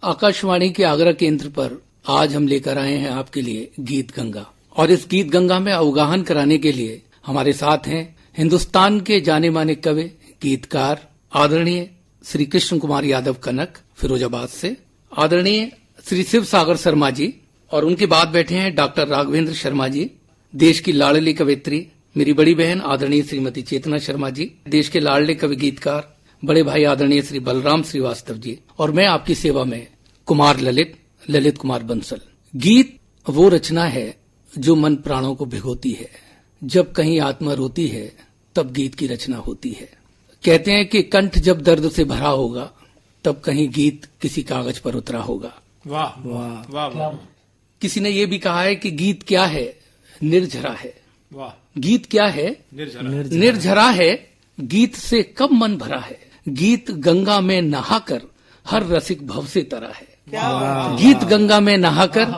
आकाशवाणी के आगरा केंद्र पर आज हम लेकर आए हैं आपके लिए गीत गंगा। और इस गीत गंगा में अवगाहन कराने के लिए हमारे साथ हैं हिंदुस्तान के जाने माने कवि, गीतकार आदरणीय श्री कृष्ण कुमार यादव कनक फिरोजाबाद से, आदरणीय श्री शिव सागर शर्मा जी, और उनके बाद बैठे हैं डॉक्टर राघवेंद्र शर्मा जी, देश की लाडली कवित्री मेरी बड़ी बहन आदरणीय श्रीमती चेतना शर्मा जी, देश के लाडले कवि गीतकार बड़े भाई आदरणीय श्री बलराम श्रीवास्तव जी, और मैं आपकी सेवा में कुमार ललित कुमार बंसल। गीत वो रचना है जो मन प्राणों को भिगोती है। जब कहीं आत्मा रोती है तब गीत की रचना होती है। कहते हैं कि कंठ जब दर्द से भरा होगा तब कहीं गीत किसी कागज पर उतरा होगा। वाह वाह वाह वाह। किसी ने ये भी कहा है कि गीत क्या है? निर्झरा है। वाह। गीत क्या है? निर्झरा है। गीत से कब मन भरा है। गीत गंगा में नहाकर हर रसिक भव से तरा है। गीत गंगा में नहाकर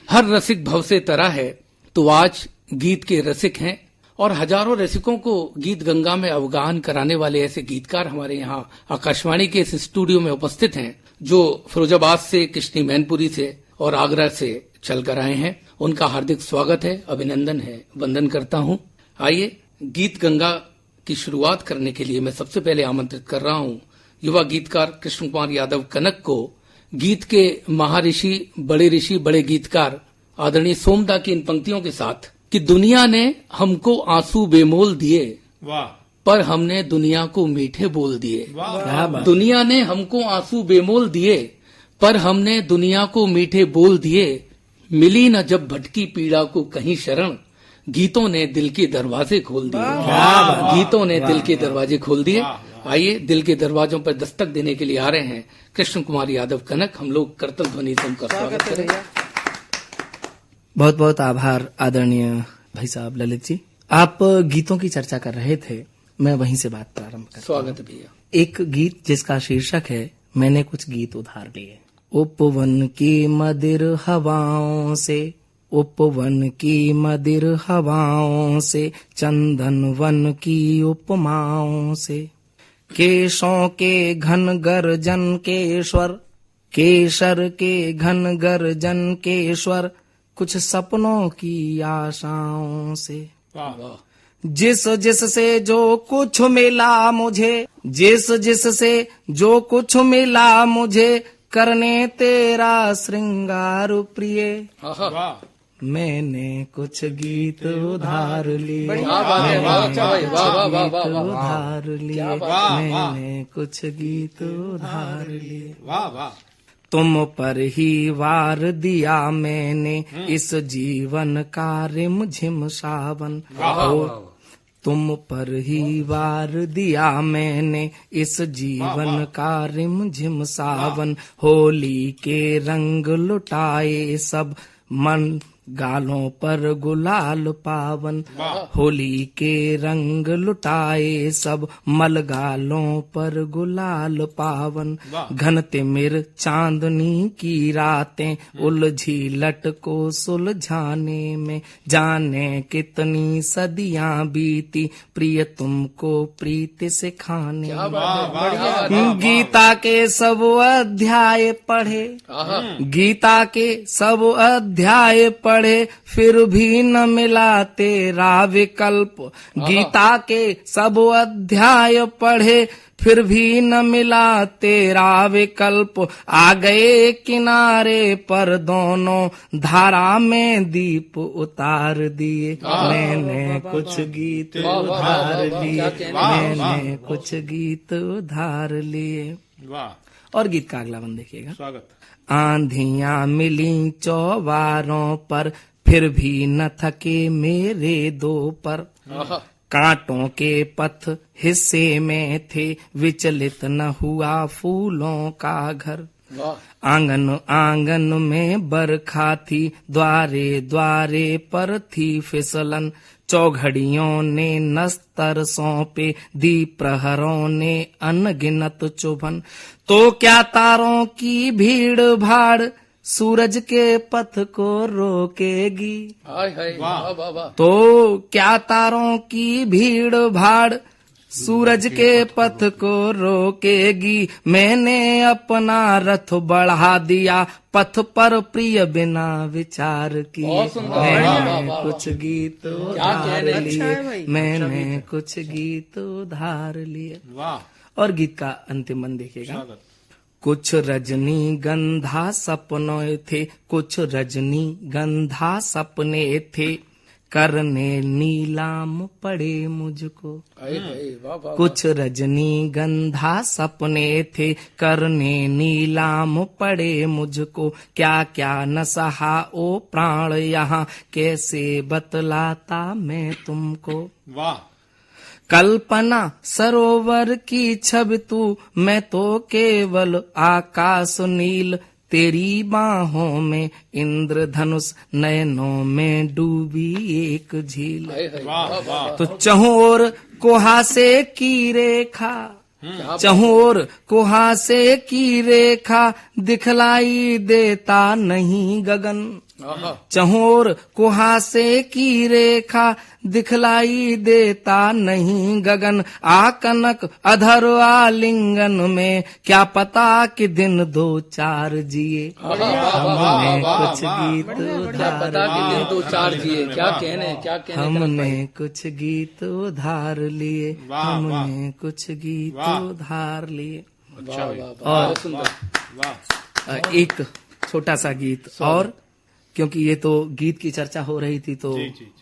हर रसिक भव से तरा है। तो आज गीत के रसिक हैं और हजारों रसिकों को गीत गंगा में अवगाहन कराने वाले ऐसे गीतकार हमारे यहाँ आकाशवाणी के इस स्टूडियो में उपस्थित हैं, जो फिरोजाबाद से, कृष्णी मैनपुरी से और आगरा से चलकर आए हैं। उनका हार्दिक स्वागत है, अभिनंदन है, वंदन करता हूँ। आइए गीत गंगा की शुरुआत करने के लिए मैं सबसे पहले आमंत्रित कर रहा हूँ युवा गीतकार कृष्ण कुमार यादव कनक को। गीत के महाऋषि, बड़े गीतकार आदरणीय सोमदा की इन पंक्तियों के साथ कि दुनिया ने हमको आंसू बेमोल दिए, वाह, पर हमने दुनिया को मीठे बोल दिए। दुनिया ने हमको आंसू बेमोल दिए, पर हमने दुनिया को मीठे बोल दिए। मिली न जब भटकी पीड़ा को कहीं शरण, गीतों ने दिल के दरवाजे खोल दिए। गीतों ने दिल के दरवाजे खोल दिए। आइए दिल के दरवाजों पर दस्तक देने के लिए आ रहे हैं कृष्ण कुमार यादव कनक। हम लोग करतल ध्वनि से उनका स्वागत करेंगे। बहुत बहुत आभार आदरणीय भाई साहब ललित जी। आप गीतों की चर्चा कर रहे थे, मैं वहीं से बात प्रारंभ करता हूं। स्वागत है भैया। एक गीत जिसका शीर्षक है मैंने कुछ गीत उधार लिए। उपवन की मदिर हवाओं से, उपवन की मदिर हवाओं से, चंदन वन की उपमाओं से, केशों के घन गर्जन के स्वर, केसर के घन गर्जन के स्वर, कुछ सपनों की आशाओं से। जिस जिस से जो कुछ मिला मुझे, जिस जिस से जो कुछ मिला मुझे, करने तेरा श्रृंगार प्रिय, मैंने कुछ गीत उधार लिए। उधार लिए, मैंने कुछ गीत उधार लिए। तुम पर ही वार दिया मैंने इस जीवन का रिमझिम सावन हो। तुम पर ही वार दिया मैंने इस जीवन का रिमझिम सावन। होली के रंग लुटाए सब मन गालों पर गुलाल पावन। होली के रंग लुटाए सब मल गालों पर गुलाल पावन। घन तिमिर चांदनी की रातें उलझी लट को सुलझाने में, जाने कितनी सदियां बीती प्रिय तुमको प्रीति सिखाने में। गीता के सब अध्याय पढ़े, गीता के सब अध्याय पढ़े, फिर भी न मिला तेरा विकल्प। गीता के सब अध्याय पढ़े, फिर भी न मिला तेरा विकल्प। आ गए किनारे पर दोनों, धारा में दीप उतार दिए। मैंने कुछ गीत उधार लिए, मैंने कुछ गीत उधार लिए। और गीत का अगला बंद देखिएगा। स्वागत। आंधियां मिली चौबारों पर, फिर भी न थके मेरे दो पर। कांटों के पथ हिस्से में थे, विचलित न हुआ फूलों का घर। आंगन आंगन में बरखा थी, द्वारे द्वारे पर थी फिसलन। चौघड़ियों ने नस्तर सौंपे, दीप प्रहरों ने अनगिनत चुभन। तो क्या तारों की भीड़ भाड़ सूरज के पथ को रोकेगी। वाह वाह वाह। तो क्या तारों की भीड़ भाड़ सूरज के पथ को रोकेगी, मैंने अपना रथ बढ़ा दिया, पथ पर प्रिय बिना विचार किए, मैंने कुछ गीत उधार लिए, मैंने कुछ गीत उधार लिए। वाह। और गीत का अंतिम मन देखिएगा। स्वागत। कुछ रजनी गंधा सपने थे, कुछ रजनी गंधा सपने थे, करने नीलाम पड़े मुझको। कुछ रजनी गंधा सपने थे, करने नीलाम पड़े मुझको, क्या क्या न सहा ओ प्राण यहाँ, कैसे बतलाता मैं तुमको। वाह। कल्पना सरोवर की छवि तू, मैं तो केवल आकाश नील, तेरी बाहों में इंद्रधनुष, नयनों में डूबी एक झील। वाह वाह। तो चहुओर कुहासे की रेखा, चहुओर कुहासे की रेखा, दिखलाई देता नहीं गगन। चहुओर कुहासे की रेखा, दिखलाई देता नहीं गगन। आकनक अधर आलिंगन में, क्या पता कि दिन दो चार जिए, हमने कुछ गीत उधार लिए, क्या कहने हमने कुछ गीत उधार लिए, हमने कुछ गीत उधार लिए। और एक छोटा सा गीत और, क्योंकि ये तो गीत की चर्चा हो रही थी तो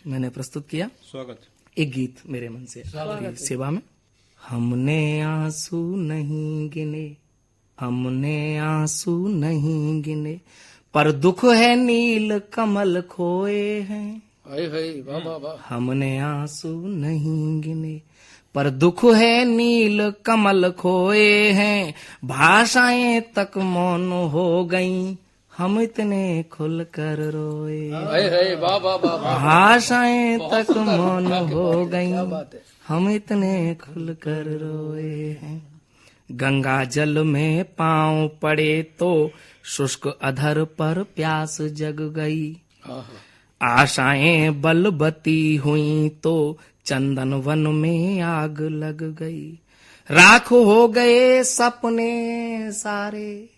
मैंने प्रस्तुत किया। स्वागत। एक गीत मेरे मन से आपकी सेवा में। हमने आंसू नहीं गिने, हमने आंसू नहीं गिने, पर दुख है नील कमल खोए हैं। हमने आंसू नहीं गिने, पर दुख है नील कमल खोए हैं। भाषाएं तक मौन हो गईं, हम इतने खुल कर रोए। भाषाएं तक मौन हो गईं, हम इतने खुल कर रोए हैं। गंगा जल में पांव पड़े तो, शुष्क अधर पर प्यास जग गई। आशाएं बलबती हुई तो, चंदन वन में आग लग गई। राख हो गए सपने सारे,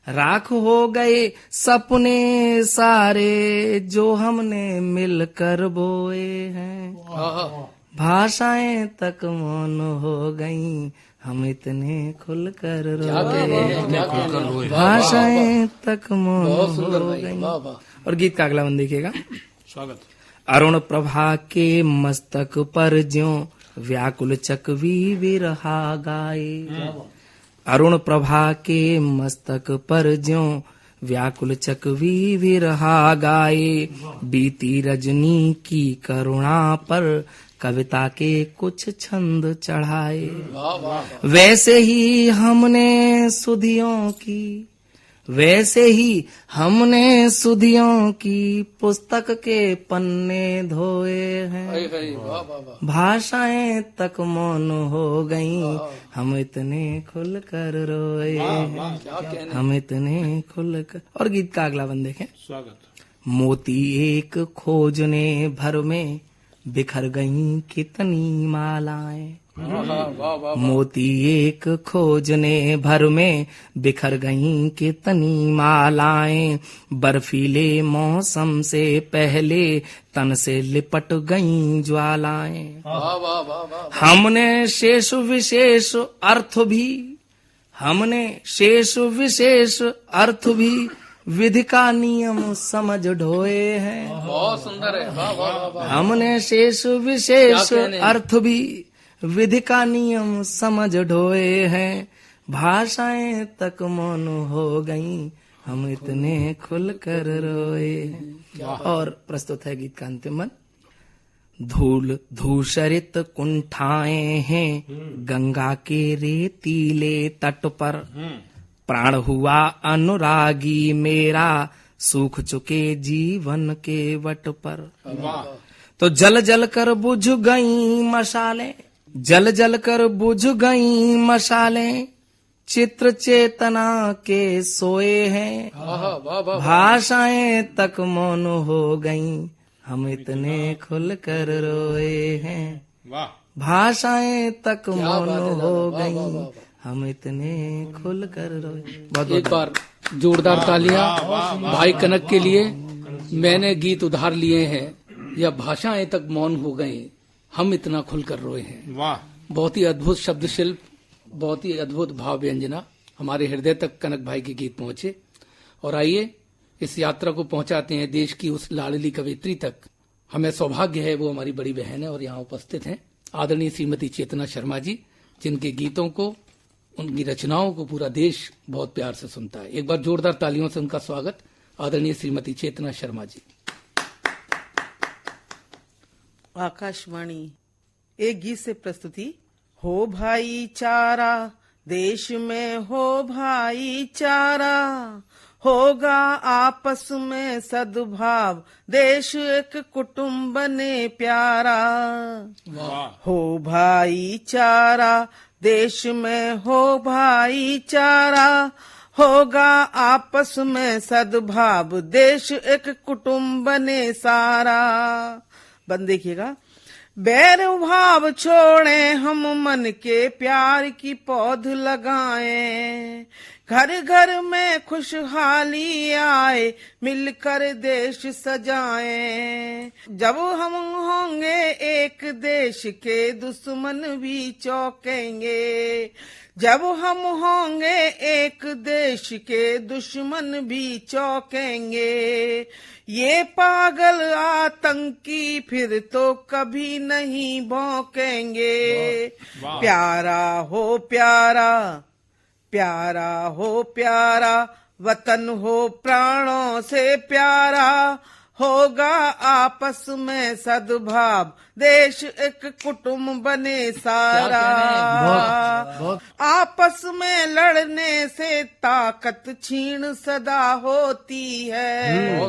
राख हो गए सपने सारे, जो हमने मिलकर बोए हैं। भाषाएं तक मौन हो गईं, हम इतने खुल कर रोए। भाषाएं तक मौन हो गईं। और गीत का अगला बंद देखिएगा। स्वागत। अरुण प्रभा के मस्तक पर ज्यों, व्याकुल चकवी विरहा गाए। अरुण प्रभा के मस्तक पर ज्यों, व्याकुल चकवी विरहा गाए। बीती रजनी की करुणा पर, कविता के कुछ छंद चढ़ाए। वैसे ही हमने सुधियों की, वैसे ही हमने सुधियों की, पुस्तक के पन्ने धोए हैं। भाषाएं तक मौन हो गईं, हम इतने खुल कर रोए हैं, हम इतने खुल कर। और गीत का अगला बंद देखें। स्वागत। मोती एक खोजने भर में, बिखर गईं कितनी मालाएं। मोती एक खोजने भर में, बिखर गईं कितनी मालाएं। बर्फीले मौसम से पहले, तन से लिपट गईं ज्वालाएं। हमने शेष विशेष अर्थ भी, हमने शेष विशेष अर्थ भी, विधि का नियम समझ ढोए हैं। बहुत सुंदर है। हमने शेष विशेष अर्थ भी, विधि का नियम समझ ढोए हैं। भाषाएं तक मौन हो गईं, हम इतने खुल कर रोए। और प्रस्तुत है गीत का अंतिम मन। धूल धूसरित कुंठाएं हैं, गंगा के रेतीले तट पर। प्राण हुआ अनुरागी मेरा, सूख चुके जीवन के वट पर। तो जल जल कर बुझ गई मशालें, जल जल कर बुझ गई मशालें, चित्र चेतना के सोए हैं। भाषाएं तक मौन हो गईं, हम इतने खुल कर रोए हैं। भाषाएं तक मौन बात है हो दादा, वाह, वाह, गई, वाह, वाह। हम इतने खुल कर रोए। बहुत एक बार जोरदार तालियां भाई कनक के लिए। मैंने गीत उधार लिए हैं, या भाषाएं तक मौन हो गई, हम इतना खुलकर रोए हैं। वाह, बहुत ही अद्भुत शब्द शिल्प, बहुत ही अद्भुत भाव व्यंजना हमारे हृदय तक कनक भाई के गीत पहुंचे। और आइए इस यात्रा को पहुंचाते हैं देश की उस लाडली कवित्री तक। हमें सौभाग्य है, वो हमारी बड़ी बहन है और यहाँ उपस्थित हैं आदरणीय श्रीमती चेतना शर्मा जी, जिनके गीतों को, उनकी रचनाओं को पूरा देश बहुत प्यार से सुनता है। एक बार जोरदार तालियों से उनका स्वागत, आदरणीय श्रीमती चेतना शर्मा जी। आकाशवाणी एक गीत से प्रस्तुति। हो भाईचारा देश में, हो भाईचारा, होगा आपस में सद्भाव, देश एक कुटुंब बने प्यारा। हो भाईचारा देश में, हो भाईचारा, होगा आपस में सद्भाव, देश एक कुटुंब बने सारा। बंद देखिएगा। बैर भाव छोड़े हम मन के प्यार की पौध लगाएं, घर घर में खुशहाली आए, मिलकर देश सजाएं। जब हम होंगे एक देश के, दुश्मन भी चौंकेंगे। जब हम होंगे एक देश के, दुश्मन भी चौंकेंगे। ये पागल आतंकी फिर तो कभी नहीं भौंकेंगे। प्यारा हो प्यारा, प्यारा हो प्यारा, वतन हो प्राणों से प्यारा, होगा आपस में सद्भाव, देश एक कुटुंब बने सारा। आपस में लड़ने से ताकत छीन सदा होती है।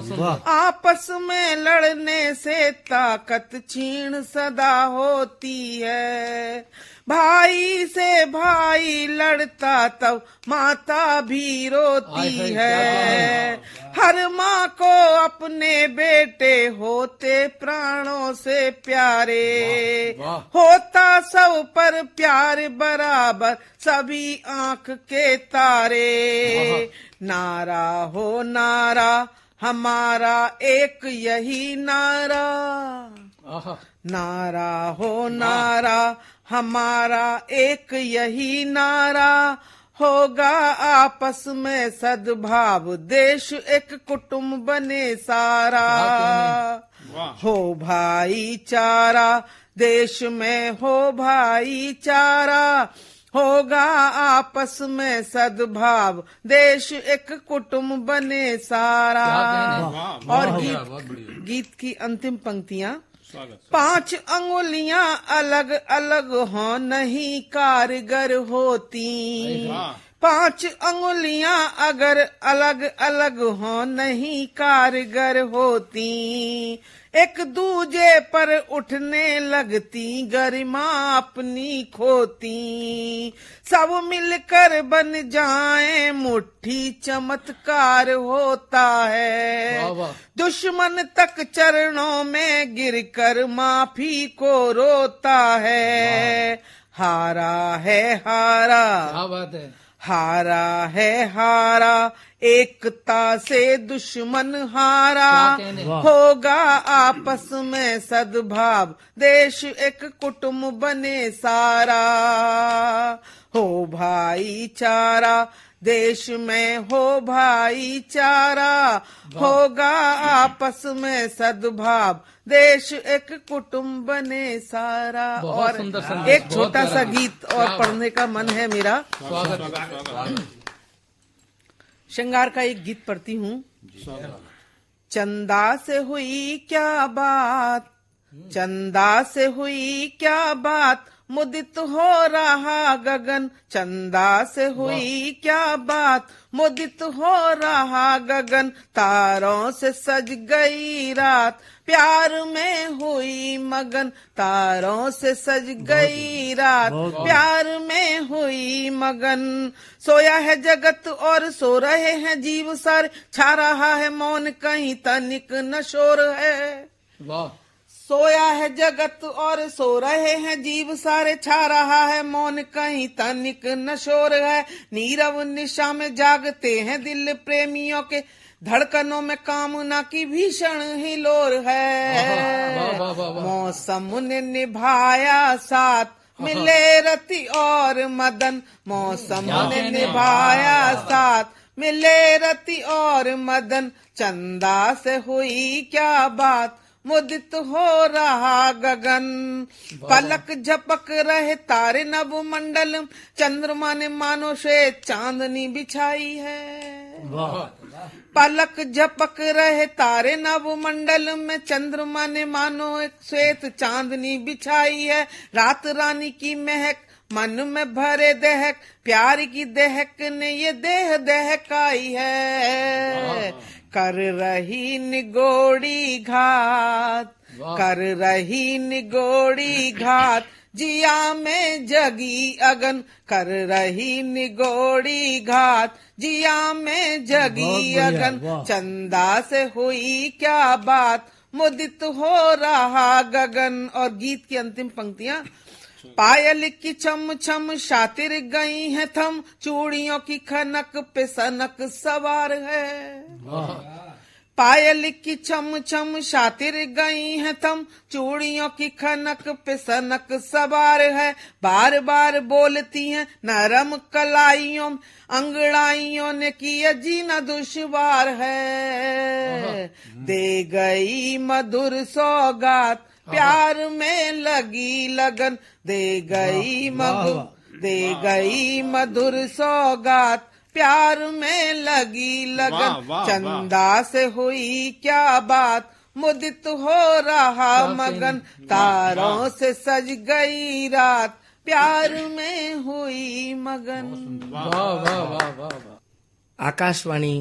आपस में लड़ने से ताकत छीन सदा होती है। भाई से भाई लड़ता तब माता भी रोती है। हर माँ को अपने बेटे होते प्राणों से प्यारे। होता सब पर प्यार बराबर, सभी आंख के तारे। नारा हो नारा हमारा एक यही नारा। नारा हो नारा हमारा एक यही नारा, होगा आपस में सद्भाव, देश एक कुटुंब बने सारा। हो भाईचारा देश में, हो भाईचारा, होगा आपस में सद्भाव, देश एक कुटुंब बने सारा। और गीत की अंतिम पंक्तियां। 5 अंगुलियां अलग अलग हो नहीं कारगर होती। 5 अंगुलियां अगर अलग अलग हो नहीं कारगर होती। एक दूजे पर उठने लगती, गरिमा अपनी खोती। सब मिलकर बन जाएं मुट्ठी, चमत्कार होता है। दुश्मन तक चरणों में गिरकर माफी को रोता है। हारा है हारा, क्या बात है। हारा है हारा, एकता से दुश्मन हारा। होगा आपस में सद्भाव, देश एक कुटुंब बने सारा। हो भाईचारा देश में, हो भाईचारा, होगा आपस में सद्भाव, देश एक कुटुंब बने सारा। और एक छोटा सा गीत और पढ़ने का मन है मेरा। श्रृंगार का एक गीत पढ़ती हूँ। चंदा से हुई क्या बात, चंदा से हुई क्या बात, मुदित हो रहा गगन। चंदा से हुई क्या बात, मुदित हो रहा गगन। तारों से सज गई रात, प्यार में हुई मगन। तारों से सज गई रात, प्यार में हुई मगन। सोया है जगत और सो रहे हैं जीव सारे, छा रहा है मौन कहीं तनिक न शोर है। वाह। सोया है जगत और सो रहे हैं जीव सारे, छा रहा है मौन कहीं तनिक न शोर है। नीरव निशा में जागते हैं दिल प्रेमियों के, धड़कनों में कामना की भीषण ही लोर है। मौसम ने निभाया साथ, मिले रति और मदन। मौसम ने निभाया साथ, मिले रति और मदन। चंदा से हुई क्या बात, मुदित हो रहा गगन। पलक झपक रहे तारे नभ मंडल, चंद्रमा ने मानो श्वेत चांदनी बिछाई है। पलक झपक रहे तारे नभ मंडल में, चंद्रमा ने मानो एक श्वेत चांदनी बिछाई है। रात रानी की महक मन में भरे दहक, प्यार की दहक ने ये देह दहकाई है। कर रही निगोड़ी घात, कर रही निगोड़ी घात, जिया में जगी अगन। कर रही निगोड़ी घात, जिया में जगी अगन। चंदा से हुई क्या बात, मुदित हो रहा गगन। और गीत की अंतिम पंक्तियां। पायल की छम छम शातिर गई है थम, चूड़ियों की खनक पे सनक सवार है। पायल की छम छम शातिर गई है थम, चूड़ियों की खनक पे सनक सवार है। बार बार बोलती हैं नरम कलाइयों, अंगड़ाइयों ने किया जीना दुश्वार है। दे गई मधुर सौगात, प्यार में लगी लगन। दे गई मधुर सौगात, प्यार में लगी लगन। चंदा से हुई क्या बात, मुदित हो रहा मगन। तारों से सज गई रात, प्यार में हुई मगन। वाह वाह वाह वाह वाह। आकाशवाणी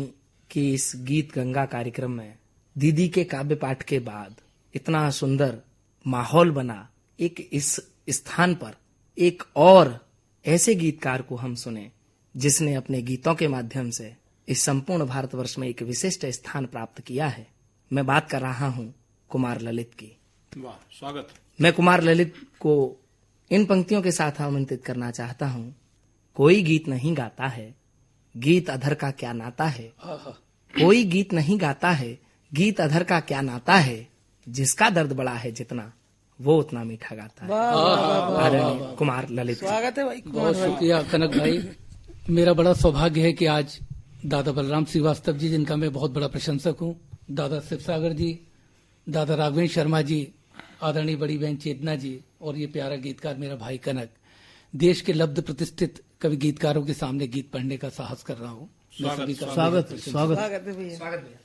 की इस गीत गंगा कार्यक्रम में दीदी के काव्य पाठ के बाद इतना सुंदर माहौल बना। एक इस स्थान पर एक और ऐसे गीतकार को हम सुने जिसने अपने गीतों के माध्यम से इस संपूर्ण भारतवर्ष में एक विशिष्ट स्थान प्राप्त किया है। मैं बात कर रहा हूं कुमार ललित की। वाह, स्वागत। मैं कुमार ललित को इन पंक्तियों के साथ आमंत्रित करना चाहता हूं। कोई गीत नहीं गाता है, गीत अधर का क्या नाता है। कोई गीत नहीं गाता है, गीत अधर का क्या नाता है। जिसका दर्द बड़ा है जितना, वो उतना मीठा गाता है। आदरणीय कुमार ललित, स्वागत है भाई। बहुत शुक्रिया कनक भाई। मेरा बड़ा सौभाग्य है कि आज दादा बलराम श्रीवास्तव जी, जिनका मैं बहुत बड़ा प्रशंसक हूँ, दादा शिवसागर जी, दादा राघवेंद्र शर्मा जी, आदरणीय बड़ी बहन चेतना जी और ये प्यारा गीतकार मेरा भाई कनक, देश के लब्ध प्रतिष्ठित कवि गीतकारों के सामने गीत पढ़ने का साहस कर रहा हूँ। स्वागत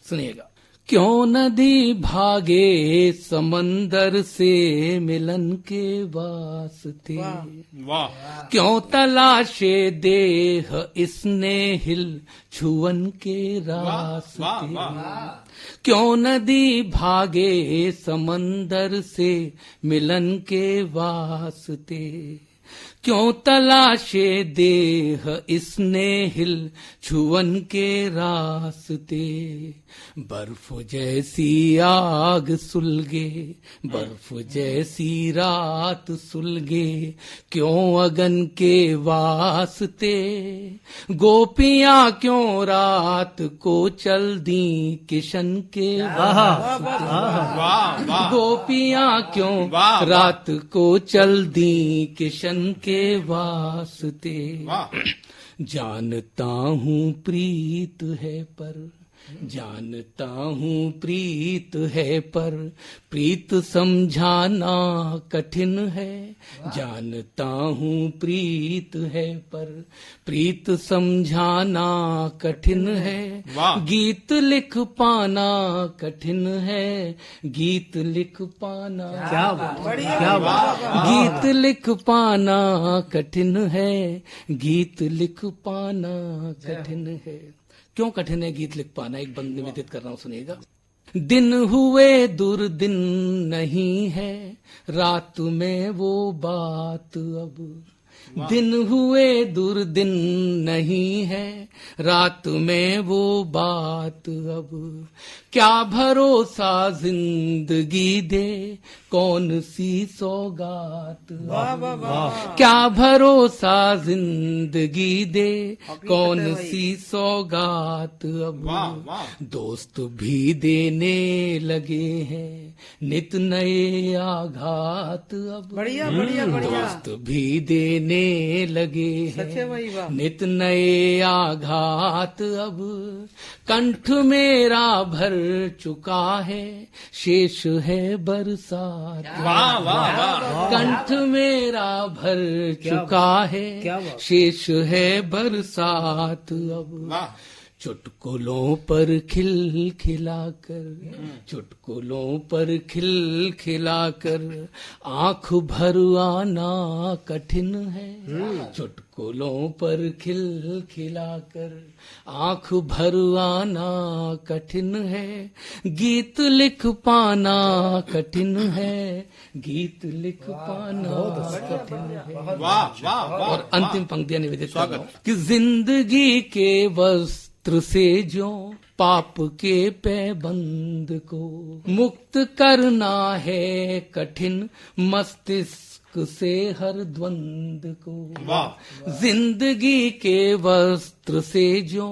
सुनिएगा। क्यों नदी भागे समंदर से मिलन के वास्ते, वाह। क्यों तलाशे देह इसने हिल छुअन के रास्ते। क्यों नदी भागे समंदर से मिलन के वास्ते, क्यों तलाशे देह इसने हिल छुअन के रास्ते। बर्फ जैसी आग सुलगे, बर्फ जैसी रात सुलगे, क्यों अगन के वास्ते। गोपियां क्यों रात को चल दी किशन के वास्ते। गोपियां क्यों रात को चल दी किशन के वास्ते। जानता हूँ प्रीत है पर, जानता हूँ प्रीत है पर, प्रीत समझाना कठिन है। जानता हूँ प्रीत है पर, प्रीत समझाना कठिन है। गीत लिख पाना कठिन है, गीत लिख पाना क्या बात। गीत लिख पाना कठिन है, गीत लिख पाना कठिन है। क्यों कठिन है गीत लिख पाना? एक बंद निवेदित कर रहा हूं, सुनिएगा। दिन हुए दुर्दिन नहीं है, रात में वो बात अब दिन हुए दुर्दिन नहीं है, रात में वो बात अब। क्या भरोसा जिंदगी दे, कौन सी सौगात अब। क्या भरोसा जिंदगी दे, कौन सी सौगात अब। दोस्त भी देने लगे हैं नित नए आघात अब। बढ़िया बढ़िया बढ़िया। दोस्त भी देने लगे सच्चे भाई वाह। हैं नित नए आघात अब। कंठ मेरा भर चुका है, शेष है बरसात। वाह वाह वाह। कंठ मेरा भर चुका है, शेष है बरसात अब। वाह। चुटकुलों पर खिल खिलाकर, चुटकुलों पर खिल खिलाकर आंख भर आना कठिन है। चुटकुलों पर खिल खिलाकर आंख भर आना कठिन है। गीत लिख पाना कठिन है, गीत लिख पाना कठिन है। वाह वाह वाह। और अंतिम पंक्तियां निवेदित कर रहा हूं कि जिंदगी के वस्त्र से जो पाप के पैबंद को मुक्त करना है कठिन, मस्तिष्क से हर द्वंद को। वाह। जिंदगी के वस्त्र से जो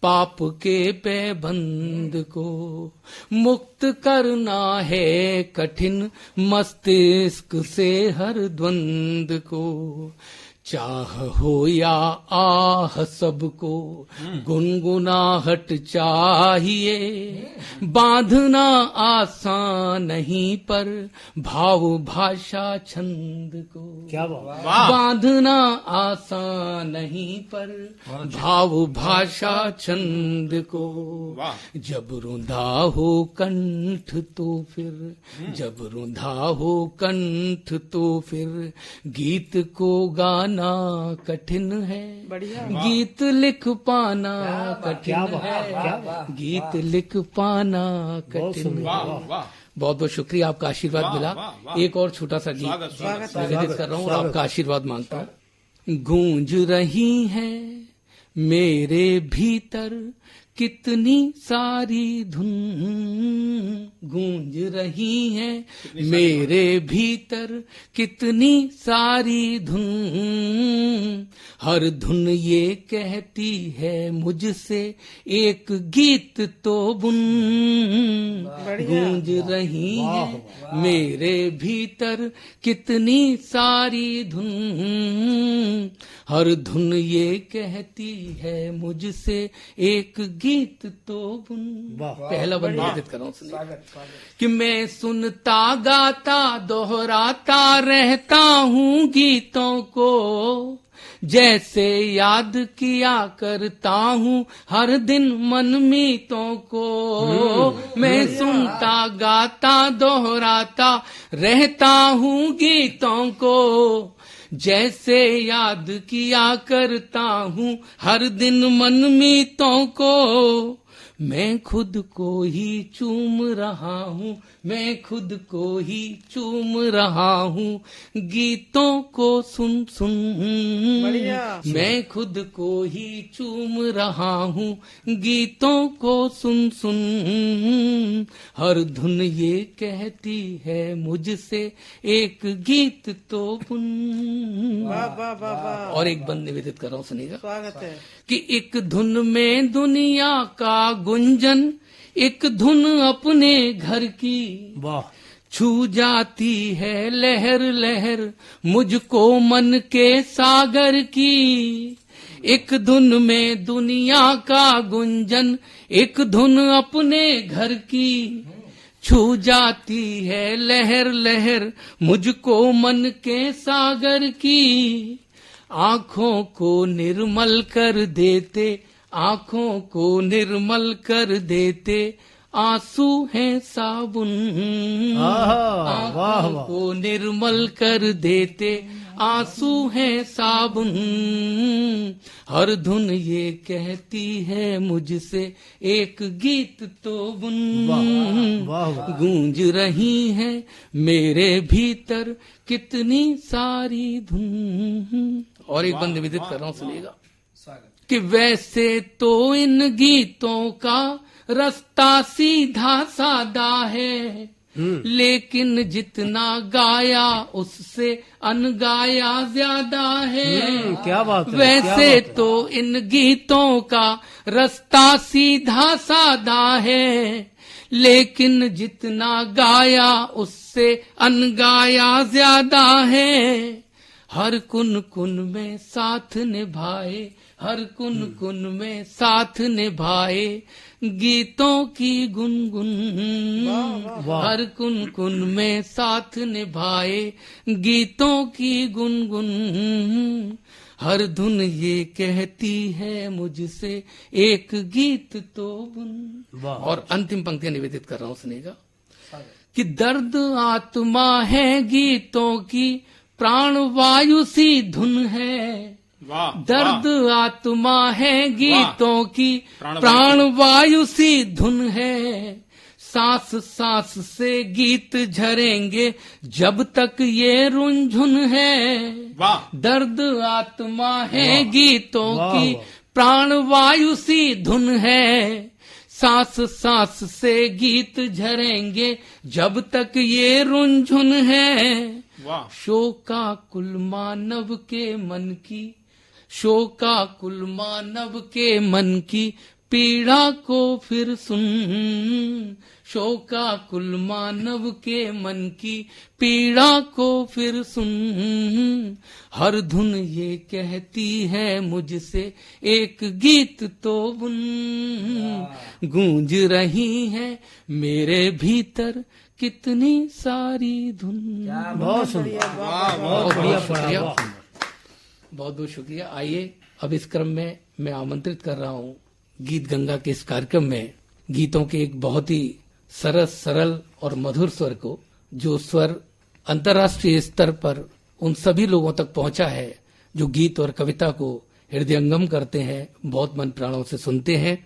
पाप के पैबंद को मुक्त करना है कठिन, मस्तिष्क से हर द्वंद को। चाह हो या आह सबको गुनगुनाहट चाहिए, बांधना आसान नहीं पर भाव भाषा छंद को। क्या बांधना आसान नहीं पर भाव भाषा छंद को। जब रुंधा हो कंठ तो फिर, जब रुंधा हो कंठ तो फिर गीत को गाना कठिन है। गीत लिख पाना कठिन है, गीत लिख पाना कठिन है। बहुत बहुत शुक्रिया, आपका आशीर्वाद मिला। एक और छोटा सा गीत निवेदित कर रहा हूँ और आपका आशीर्वाद मांगता हूँ। गूंज रही है मेरे भीतर कितनी सारी धुन, गूंज रही है मेरे भीतर कितनी सारी धुन। हर धुन ये कहती है मुझसे एक गीत तो बुन। गूंज रही है मेरे भीतर कितनी सारी धुन। हर धुन ये कहती है मुझसे एक गीत तो बुन। पहला बंद निवेदित कर रहा हूं, सुनिए कि मैं सुनता गाता दोहराता रहता हूँ गीतों को, जैसे याद किया करता हूँ हर दिन मनमीतों को। मैं सुनता गाता दोहराता रहता हूँ गीतों को, जैसे याद किया करता हूँ हर दिन मनमीतों को। मैं खुद को ही चूम रहा हूँ, मैं खुद को ही चूम रहा हूँ गीतों को सुन सुन। मैं खुद को ही चूम रहा हूँ गीतों को सुन सुन। हर धुन ये कहती है मुझसे एक गीत तो बुन। और एक बंद निवेदित कर रहा हूँ, सुनिएगा। स्वागत है कि एक धुन में दुनिया का गुंजन, एक धुन अपने घर की छू जाती है लहर लहर मुझको मन के सागर की। एक धुन में दुनिया का गुंजन, एक धुन अपने घर की छू जाती है लहर लहर मुझको मन के सागर की। आँखों को निर्मल कर देते, आँखों को निर्मल कर देते आंसू हैं साबुन। आँखों को निर्मल कर देते आंसू है साबुन, हर धुन ये कहती है मुझसे एक गीत तो बुन। गूंज रही है मेरे भीतर कितनी सारी धुन। और एक बंद निवेदित कर रहा हूं, सुनिएगा कि वैसे तो इन गीतों का रास्ता सीधा सादा है, लेकिन जितना गाया उससे अनगाया ज्यादा है। क्या बात है। वैसे तो इन गीतों का रास्ता सीधा सादा है, लेकिन जितना गाया उससे अनगाया ज्यादा है। हर कुन कुन में साथ निभाए, हर कुन कुन में साथ निभाए गीतों की गुनगुन। हर कुन कुन में साथ निभाए गीतों की गुनगुन। हर धुन ये कहती है मुझसे एक गीत तो बुन। और अंतिम पंक्तियां निवेदित कर रहा हूं, सुनिएगा कि दर्द आत्मा है गीतों की, प्राण वायु सी धुन है। दर्द आत्मा है गीतों की, प्राण वायु सी धुन है। सांस सांस से गीत झरेंगे जब तक ये रुंझुन है। दर्द आत्मा है गीतों की, प्राण वायु सी धुन है। सांस सांस से गीत झरेंगे जब तक ये रुंझुन है। शोकाकुल मानव के मन की, शोकाकुल मानव के मन की पीड़ा को फिर सुन। शोकाकुल मानव के मन की पीड़ा को फिर सुन। हर धुन ये कहती है मुझसे एक गीत तो बुन। गूंज रही है मेरे भीतर कितनी सारी धुन। बहुत शुक्रिया, बहुत बढ़िया। बहुत बहुत शुक्रिया। आइए अब इस क्रम में मैं आमंत्रित कर रहा हूँ गीत गंगा के इस कार्यक्रम में गीतों के एक बहुत ही सरस सरल और मधुर स्वर को, जो स्वर अंतर्राष्ट्रीय स्तर पर उन सभी लोगों तक पहुंचा है जो गीत और कविता को हृदयंगम करते हैं, बहुत मन प्राणों से सुनते हैं।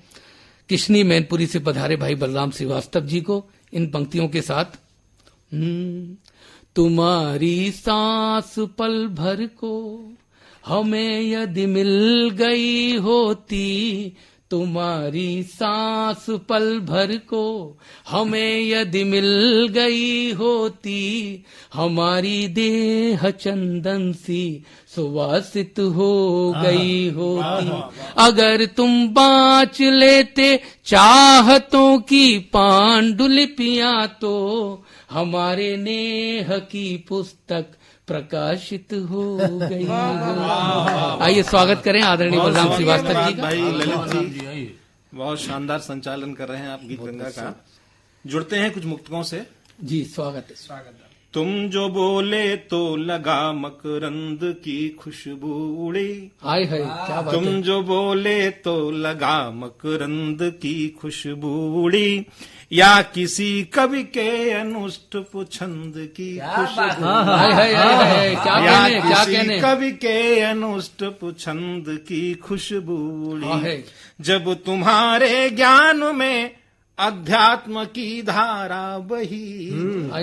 किशनी मैनपुरी से पधारे भाई बलराम श्रीवास्तव जी को इन पंक्तियों के साथ। तुम्हारी सांस पल भर को हमें यदि मिल गई होती, तुम्हारी सांस पल भर को हमें यदि मिल गई होती, हमारी देह चंदन सी सुवासित हो गई होती। अगर तुम बाँच लेते चाहतों की पांडुलिपियां, तो हमारे नेह की पुस्तक प्रकाशित हो गई। आइए स्वागत करें आदरणीय बलराम श्रीवास्तव जी का। भाई ललित जी बहुत शानदार संचालन कर रहे हैं आप गीत गंगा का। जुड़ते हैं कुछ मुक्तकों से। जी स्वागत है। तुम जो बोले तो लगा मकरंद की खुशबू उड़ी। आए है क्या बात है। तुम जो बोले तो लगा मकरंद की खुशबू उड़ी, या किसी कवि के अनुष्टुप छंद की खुशबू। क्या कहने कवि के अनुष्टुप छंद की खुशबू उड़ी। जब तुम्हारे ज्ञान में अध्यात्म की धारा बही,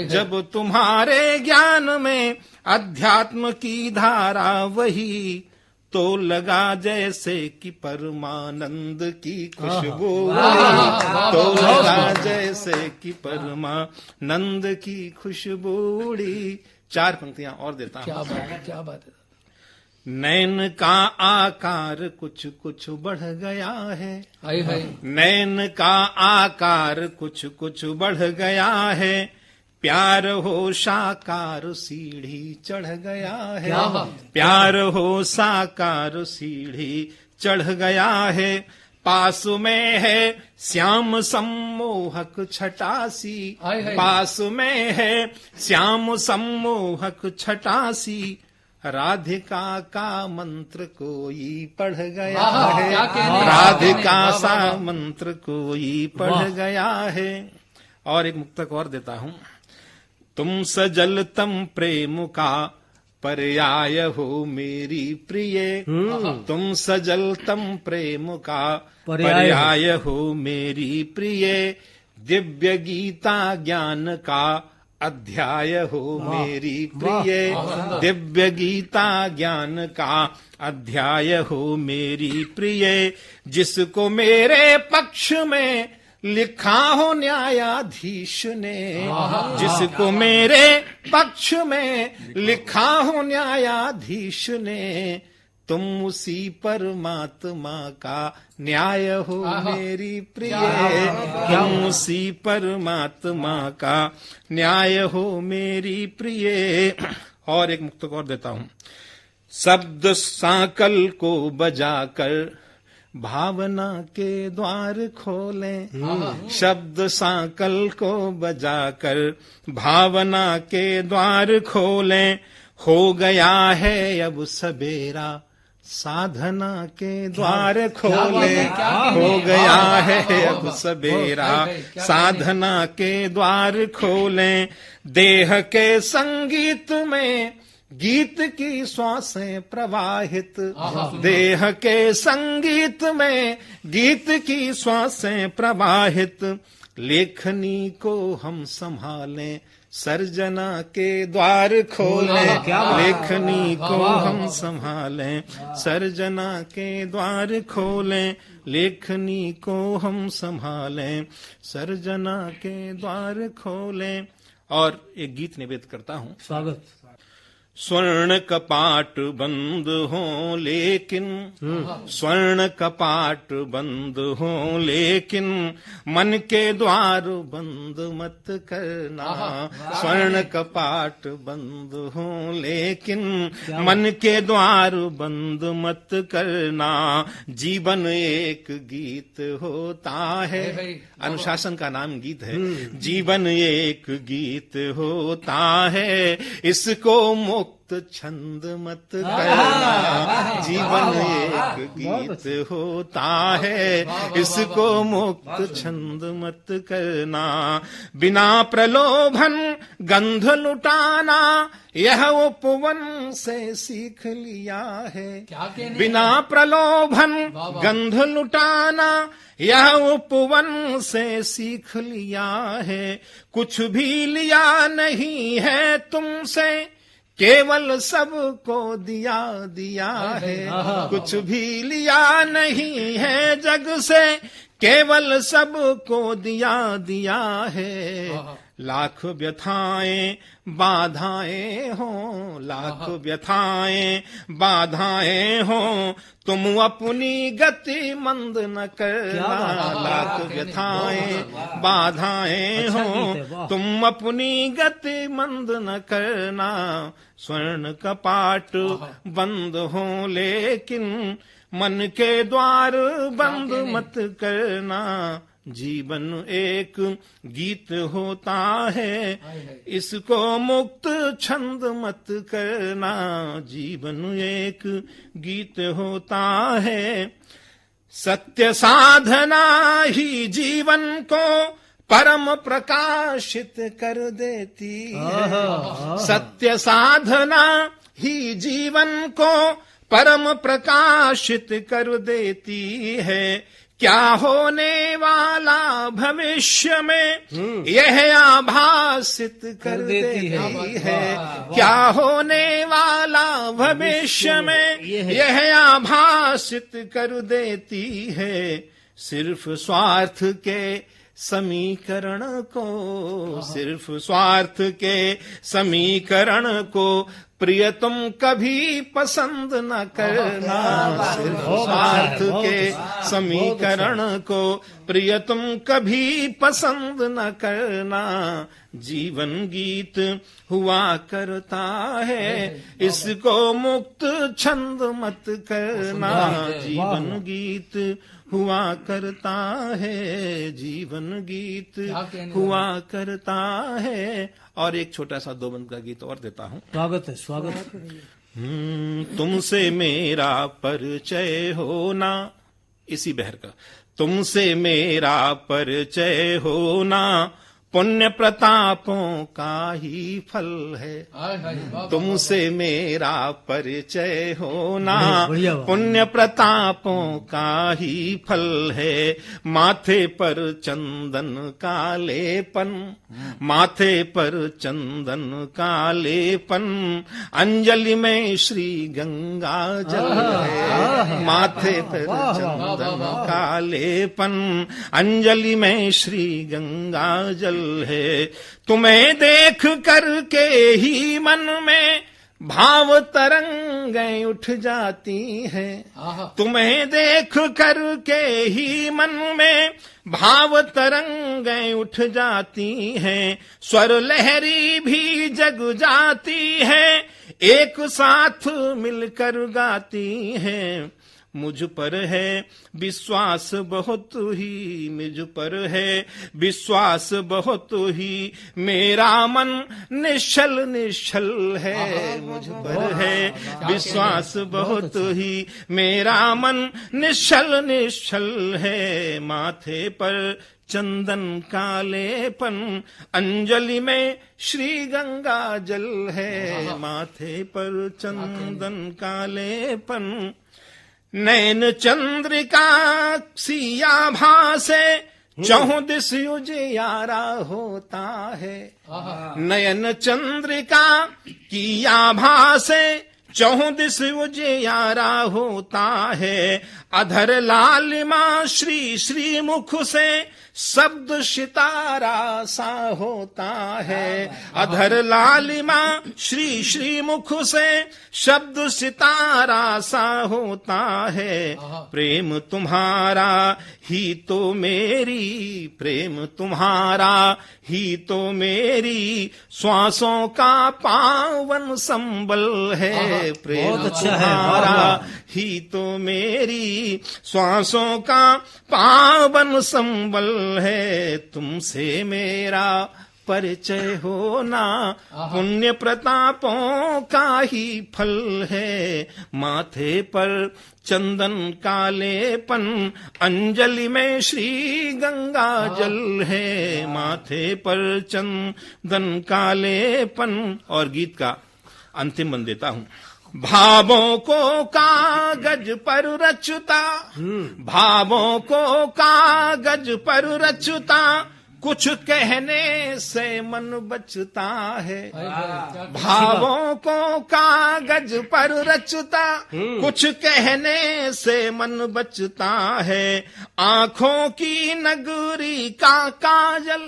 जब तुम्हारे ज्ञान में अध्यात्म की धारा वही, तो लगा जैसे कि परमानंद की खुशबू। तो लगा जैसे कि परमानंद की खुशबू। 4 पंक्तियां और देता हूं। क्या बात है, क्या बात है। नैन का आकार कुछ कुछ बढ़ गया है। नैन का आकार कुछ कुछ बढ़ गया है, प्यार हो साकार सीढ़ी चढ़ गया है। प्यार हो साकार सीढ़ी चढ़ गया है, पास में है श्याम सम्मोहक छटासी। पास में है श्याम सम्मोहक छटासी, राधिका का मंत्र कोई पढ़ गया है। राधिका सा मंत्र कोई पढ़ गया है। और एक मुक्तक और देता हूं। तुम सजल तम प्रेम का पर्याय हो मेरी प्रिय, तुम सजलतम प्रेम का पर्याय हो मेरी प्रिय, दिव्य गीता ज्ञान का अध्याय हो मेरी प्रिय, दिव्य गीता ज्ञान का अध्याय हो मेरी प्रिय, जिसको मेरे पक्ष में लिखा हो न्यायाधीश ने, जिसको मेरे पक्ष में लिखा हो न्यायाधीश ने, तुम उसी परमात्मा का न्याय हो मेरी प्रिय, तुम उसी परमात्मा का न्याय हो मेरी प्रिय। और एक मुक्तक और देता हूं। शब्द सांकल को बजाकर भावना के द्वार खोलें, शब्द सांकल को बजाकर भावना के द्वार खोलें, हो गया है अब सबेरा साधना के द्वार खोले, हो गया है अब सबेरा साधना के द्वार खोले, देह के संगीत में गीत की श्वासें प्रवाहित, देह के संगीत में गीत की श्वासें प्रवाहित, लेखनी को हम संभालें सर्जना के द्वार खोलें, लेखनी को हम संभालें सर्जना के द्वार खोलें, लेखनी को हम संभालें सर्जना के द्वार खोलें। और एक गीत निवेद करता हूं। स्वागत। स्वर्ण कपाट बंद हो लेकिन, स्वर्ण कपाट बंद हो लेकिन, मन के द्वार बंद मत करना, स्वर्ण कपाट बंद हो लेकिन, मन के द्वार बंद मत करना, जीवन एक गीत होता है, अनुशासन का नाम गीत है, जीवन एक गीत होता है, इसको मुक्त छंद मत करना, जीवन एक गीत होता है, इसको मुक्त छंद मत करना, बिना प्रलोभन गंध लुटाना, यह उपवन से सीख लिया है, बिना प्रलोभन गंध लुटाना, यह उपवन से सीख लिया है, कुछ भी लिया नहीं है तुमसे, केवल सबको दिया दिया है, कुछ भी लिया नहीं है जग से, केवल सबको दिया दिया है, लाख व्यथाएं बाधाएं हो, लाख व्यथाएं बाधाएं हो, तुम अपनी गति मंद न करना, लाख व्यथाएं बाधाएं हो, तुम अपनी गति मंद न करना, स्वर्ण कपाट बंद हो लेकिन, मन के द्वार बंद मत करना, जीवन एक गीत होता है, इसको मुक्त छंद मत करना, जीवन एक गीत होता है, सत्य साधना ही जीवन को परम प्रकाशित कर देती है, सत्य साधना ही जीवन को परम प्रकाशित कर देती है, क्या होने वाला भविष्य में यह आभासित कर देती है, क्या होने वाला भविष्य में यह आभासित कर देती है, सिर्फ स्वार्थ के समीकरण को, सिर्फ स्वार्थ के समीकरण को प्रिय तुम कभी पसंद न करना, सिर्फ स्वार्थ के समीकरण को प्रिय तुम कभी पसंद न करना, जीवन गीत हुआ करता है, इसको मुक्त छंद मत करना, जीवन गीत हुआ करता है, जीवन गीत हुआ करता है। और एक छोटा सा दो बंद का गीत और देता हूँ। स्वागत है, स्वागत है। तुमसे मेरा परिचय होना, इसी बहर का, तुमसे मेरा परिचय होना, पुण्य प्रतापों का ही फल है। तुमसे मेरा परिचय होना पुण्य प्रतापों का ही फल है। माथे पर चंदन का लेपन, माथे पर चंदन का लेपन, अंजलि में श्री गंगा जल है। माथे पर चंदन का लेपन, अंजलि में श्री गंगा जल है। तुम्हें देख करके ही मन में भाव तरंगें उठ जाती हैं। तुम्हें देख करके ही मन में भाव तरंगें उठ जाती हैं। स्वर लहरी भी जग जाती है, एक साथ मिलकर गाती हैं। मुझ पर है विश्वास बहुत ही, मुझ पर है विश्वास बहुत ही, मेरा मन निश्चल निश्चल है। मुझ पर है विश्वास बहुत ही, मेरा मन निश्चल निश्चल है। माथे पर चंदन का लेपन, अंजलि में श्री गंगा जल है। माथे पर चंदन का लेपन, नैन चंद्रिका सिया भासे, चहुं दिस उजियारा होता है। नयन चंद्रिका की आभा से चहुं दिस उजियारा होता है। अधर लालिमा श्री श्री मुख से शब्द सितारा सा होता है। अधर लालिमा श्री श्री मुख से शब्द सितारा सा होता है। प्रेम तुम्हारा ही तो मेरी, प्रेम तुम्हारा ही तो मेरी, श्वासों का पावन संबल है। प्रेम तुम्हारा ही तो मेरी, श्वासों का पावन संबल है। तुमसे मेरा परिचय होना पुण्य प्रतापों का ही फल है। माथे पर चंदन का लेपन, अंजलि में श्री गंगा जल है। माथे पर चंदन का लेपन। और गीत का अंतिम बन देता हूँ। भावों को कागज पर रचता, भावों को कागज पर रचता, कुछ कहने से मन बचता है। भावों को कागज पर रचता, कुछ कहने से मन बचता है। आंखों की नगरी का काजल,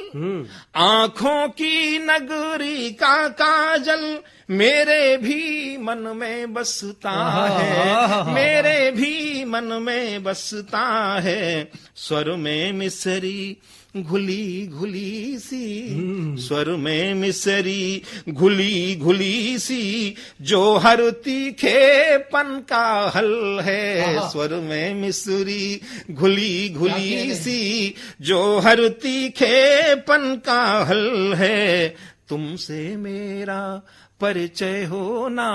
आंखों की नगरी का काजल, मेरे भी मन में बसता है। मेरे भी मन में बसता है। स्वर में मिसरी घुली घुली सी, स्वर में मिसरी घुली घुली सी, जो हर तीखेपन का हल है। स्वर में मिसरी घुली घुली सी, जो हर तीखेपन का हल है। तुमसे मेरा परिचय होना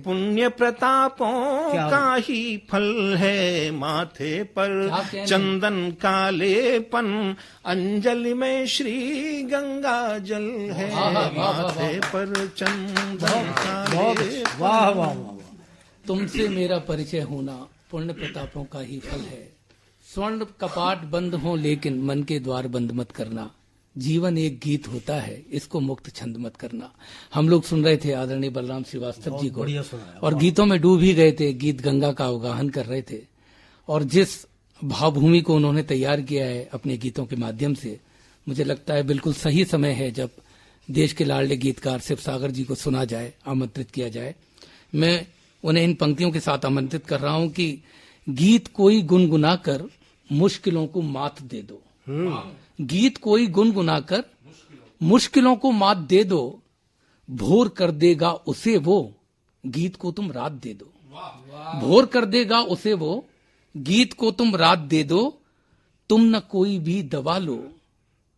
पुण्य प्रतापों का ही फल है। माथे पर चंदन का लेपन, अंजलि में श्री गंगा जल है। माथे पर चंदन का लेपन। वाह वाह वाह। तुमसे मेरा परिचय होना पुण्य प्रतापों का ही फल है। स्वर्ण कपाट बंद हो लेकिन मन के द्वार बंद मत करना। जीवन एक गीत होता है, इसको मुक्त छंद मत करना। हम लोग सुन रहे थे आदरणीय बलराम श्रीवास्तव जी को, और गीतों में डूब ही गए थे। गीत गंगा का अवगाहन कर रहे थे, और जिस भावभूमि को उन्होंने तैयार किया है अपने गीतों के माध्यम से, मुझे लगता है बिल्कुल सही समय है जब देश के लाडले गीतकार शिव सागर जी को सुना जाए, आमंत्रित किया जाए। मैं उन्हें इन पंक्तियों के साथ आमंत्रित कर रहा हूं कि गीत कोई गुनगुनाकर मुश्किलों को मात दे दो। गीत कोई गुनगुनाकर मुश्किलों को मात दे दो, भोर कर देगा उसे वो, गीत को तुम रात दे दो। भोर कर देगा उसे वो, गीत को तुम रात दे दो। तुम न कोई भी दवा लो,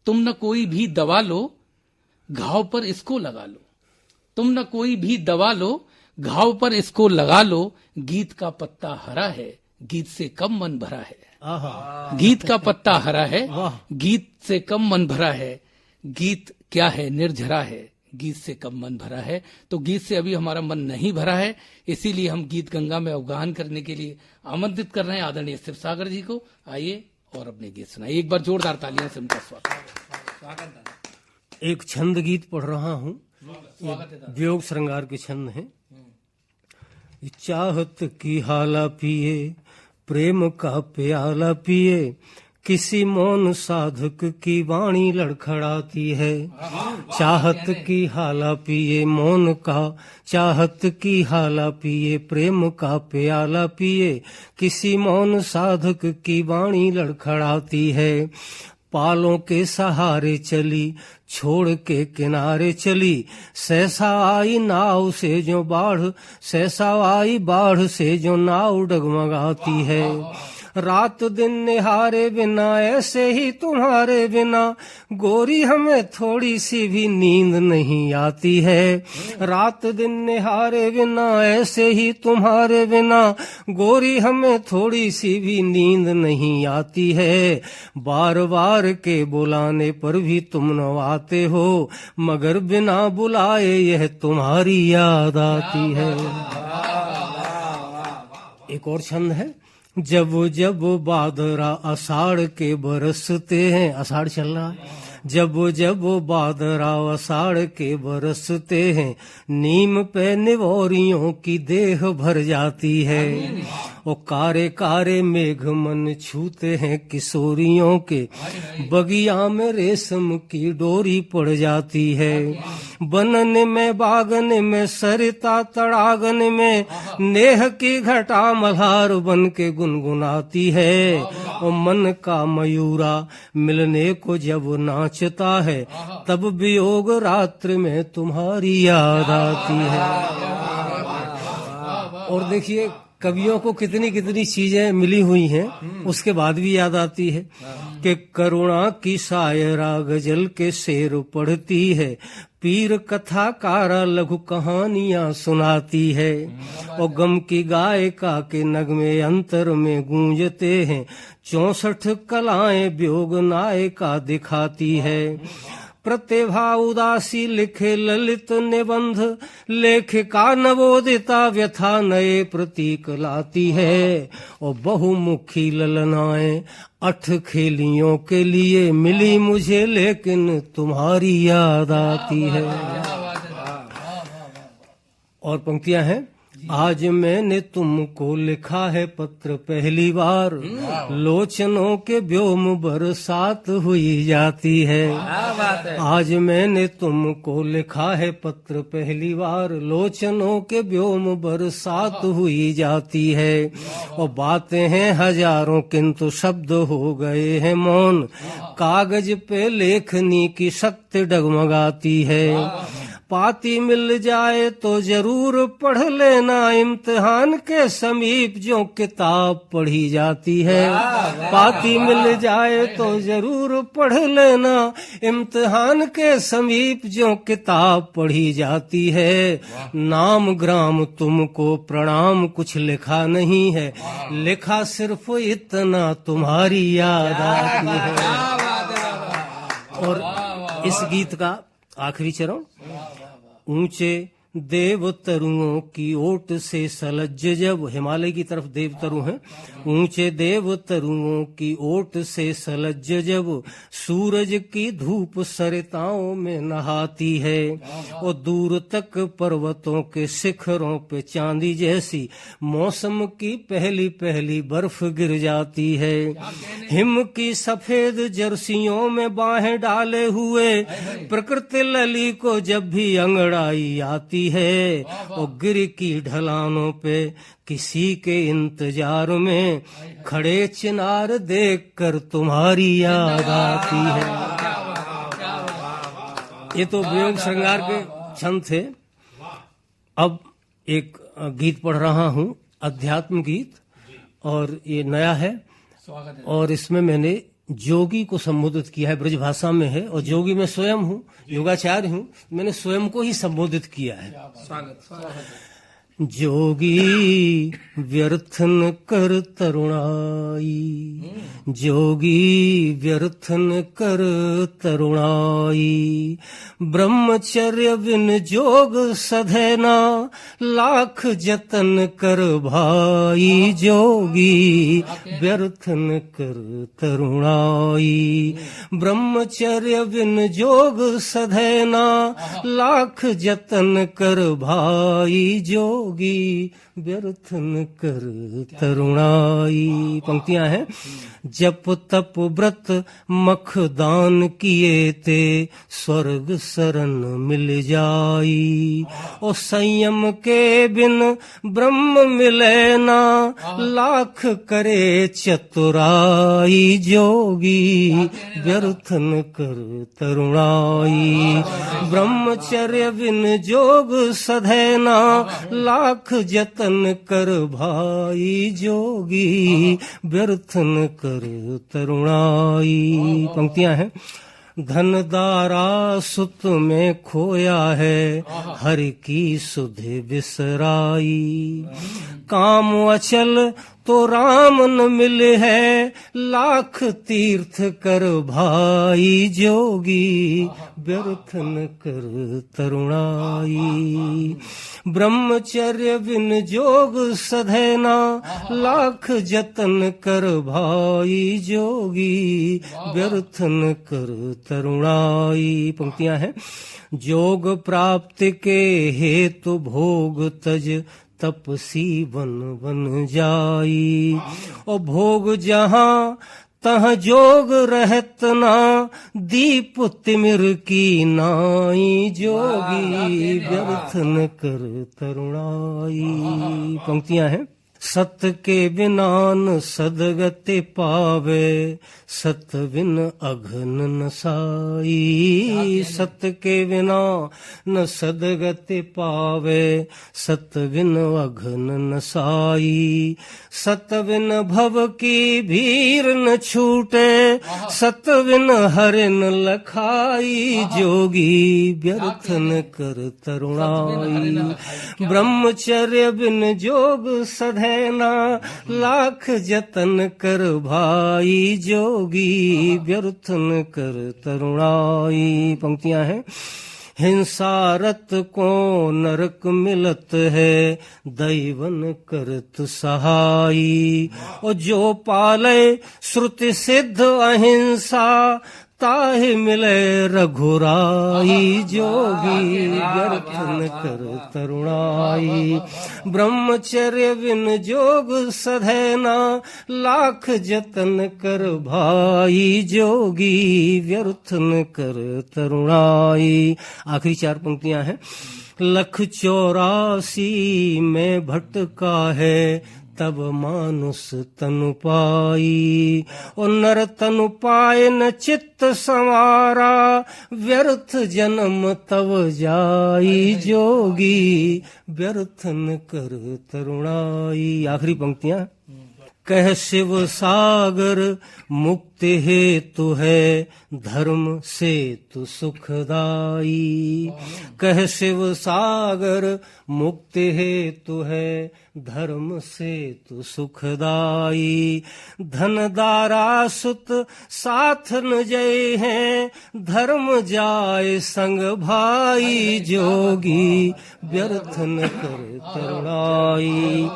तुम न कोई भी दवा लो, घाव पर इसको लगा लो। तुम न कोई भी दवा लो, घाव पर इसको लगा लो। गीत का पत्ता हरा है, गीत से कम मन भरा है। गीत का पत्ता हरा है, गीत से कम मन भरा है। गीत क्या है, निर्झरा है, गीत से कब मन भरा है। तो गीत से अभी हमारा मन नहीं भरा है, इसीलिए हम गीत गंगा में अवगाहन करने के लिए आमंत्रित कर रहे हैं आदरणीय शिव सागर जी को। आइए और अपने गीत सुनाइए। एक बार जोरदार तालियां से उनका स्वागत। एक छंद गीत पढ़ रहा हूँ, वियोग श्रृंगार के छंद हैं। चाहत की हाला पिए, प्रेम का प्याला पिए, किसी मौन साधक की वाणी लड़खड़ाती है। चाहत की हाला पिए, मौन का चाहत की हाला पिए, प्रेम का प्याला पिए, किसी मौन साधक की वाणी लड़खड़ाती है। पालों के सहारे चली, छोड़ के किनारे चली, सहसा आई नाव से जो बाढ़, सहसा आई बाढ़ से जो नाव डगमगाती है। रात दिन निहारे बिना, ऐसे ही तुम्हारे बिना, गोरी हमें थोड़ी सी भी नींद नहीं आती है। रात दिन निहारे बिना, ऐसे ही तुम्हारे बिना, गोरी हमें थोड़ी सी भी नींद नहीं आती है। बार बार के बुलाने पर भी तुम न आते हो, मगर बिना बुलाए यह तुम्हारी याद आती है। एक और छंद है। जब जब बादरा आषाढ़ के बरसते हैं, आषाढ़ चल रहा है, जब जब बादरा आषाढ़ के बरसते हैं, नीम पे निवोरियों की देह भर जाती है। ओ कारे कारे मेघ मन छूते हैं किशोरियों के, बगिया में रेशम की डोरी पड़ जाती है। बनन में बागन में सरिता तड़ागन में, नेह की घटा मल्हार बन के गुनगुनाती है। ओ मन का मयूरा मिलने को जब नाचता है, तब वियोग रात्रि में तुम्हारी याद आती है। और देखिए कवियों को कितनी कितनी चीजें मिली हुई हैं, उसके बाद भी याद आती है कि करुणा की शायरा गजल के शेर पढ़ती है, पीर कथा कारा लघु कहानियां सुनाती है। और गम की गायिका के नगमे अंतर में गूंजते हैं, 64 कलाएं व्योग नायिका दिखाती है। प्रतिभा उदासी लिखे ललित निबंध, लेखिका नवोदिता व्यथा नए प्रतीक लाती है। और बहुमुखी ललनाएं 8 खेलियों के लिए मिली मुझे, लेकिन तुम्हारी याद आती है। और पंक्तियां हैं। आज मैंने तुमको लिखा है पत्र पहली बार, लोचनों के व्योम बरसात हुई जाती है। आज मैंने तुमको लिखा है पत्र पहली बार, लोचनों के व्योम बरसात हुई जाती है। और बातें हैं हजारों किंतु शब्द हो गए हैं मौन, कागज पे लेखनी की शक्ति डगमगाती है। पाती मिल जाए तो जरूर पढ़ लेना, इम्तिहान के समीप जो किताब पढ़ी जाती है। पाती मिल जाए तो जरूर पढ़ लेना, इम्तिहान के समीप जो किताब पढ़ी जाती है। नाम ग्राम तुमको प्रणाम कुछ लिखा नहीं है, लिखा सिर्फ इतना तुम्हारी याद आती है। और इस गीत का आखिरी चरण। ऊंचे देव तरुओं की ओट से सलज जब, हिमालय की तरफ देव तरु हैं, ऊंचे देव तरुओं की ओट से सलज जब, सूरज की धूप सरिताओं में नहाती है। और दूर तक पर्वतों के शिखरों पे चांदी जैसी मौसम की पहली पहली बर्फ गिर जाती है। हिम की सफेद जर्सियों में बाहें डाले हुए, प्रकृति लली को जब भी अंगड़ाई आती है। और गिर की ढलानों पे किसी के इंतजार में, खड़े चिनार देखकर तुम्हारी याद आती है। ये तो वियोग श्रृंगार के छंद थे। अब एक गीत पढ़ रहा हूँ, अध्यात्म गीत, और ये नया है। और इसमें मैंने जोगी को संबोधित किया है, ब्रजभाषा में है। और जोगी मैं स्वयं हूँ, योगाचार्य हूँ, मैंने स्वयं को ही संबोधित किया है। जोगी व्यर्थ न कर तरुणाई, जोगी व्यर्थ न कर तरुणाई। ब्रह्मचर्य बिन जोग सधैना, लाख जतन कर भाई। जोगी व्यर्थ न कर तरुणाई, ब्रह्मचर्य बिन जोग सधैना, लाख जतन कर भाई। जोगी व्यर्थ न कर तरुणाई। पंक्तियां हैं। जप तप व्रत मख दान किए ते, स्वर्ग शरण मिल जाई। ओ संयम के बिन ब्रह्म मिले ना, लाख करे चतुराई। जोगी व्यर्थ न कर तरुणाई, ब्रह्मचर्य बिन जोग सधैना, लाख जतन कर भाई। जोगी व्यर्थ न कर तरुणाई। पंक्तियां हैं। धन दारा सुत में खोया है, हरि की सुध बिसराई। काम अचल तो राम न मिले है, लाख तीर्थ कर भाई। जोगी व्यर्थ न कर तरुणाई, ब्रह्मचर्य बिन जोग सधैना, लाख जतन कर भाई। जोगी व्यर्थ न कर तरुणाई। पंक्तियां हैं। जोग प्राप्ति के हेतु भोग तज, तपसी वन वन जाई। और भोग जहाँ तह जोग रहत ना, दीप तिमिर की नाई। जोगी व्यर्थ न कर तरुणाई। पंक्तियां हैं। सत के बिना न सदगति पावे, सत बिन अघन न साई। सत के बिना न सदगति पावे, सत बिन अघन न साई। सत बिन भव की भीर न छूटे, सत बिन हरि न लखाई। जोगी व्यर्थ न कर तरुणाई, ब्रह्मचर्य बिन जोग सधैना, लाख जतन कर भाई। जोगी व्यर्थ न कर तरुणाई। पंक्तियां हैं। हिंसारत को नरक मिलत है, दैवन करत सहाई। और जो पाले श्रुति सिद्ध अहिंसा, ताहि मिले रघुराई। जोगी व्यर्थ न कर तरुणाई, ब्रह्मचर्य बिन जोग सधैना, लाख जतन कर भाई। जोगी व्यर्थ न कर तरुणाई। आखिरी 4 पंक्तियां हैं। लख 84 में भटका है, तब मानुष तनु पाई। और नर तनु पाए न चित्त संवारा, व्यर्थ जन्म तब जाई। जोगी व्यर्थ न कर तरुणाई। आखिरी पंक्तियां। कह शिव सागर मुक्ति हेतु है, धर्म से तु सुखदाई। कह शिव सागर मुक्ति हेतु है, धर्म से तु सुखदाई। धन दारा सुत साथ न जय है, धर्म जाय संग भाई। जोगी व्यर्थ न कर तरुणाई,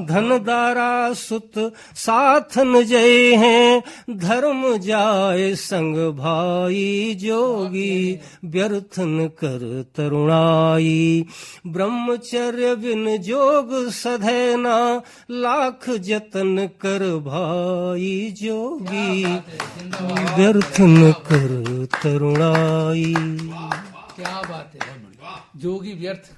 धन दारा सुत साथ न जय है, धर्म जाय संग भाई। जोगी व्यर्थ न कर तरुणाई, ब्रह्मचर्य बिन जोग सधैना, लाख जतन कर भाई। जोगी व्यर्थ न कर तरुणाई। क्या बात है। जोगी व्यर्थ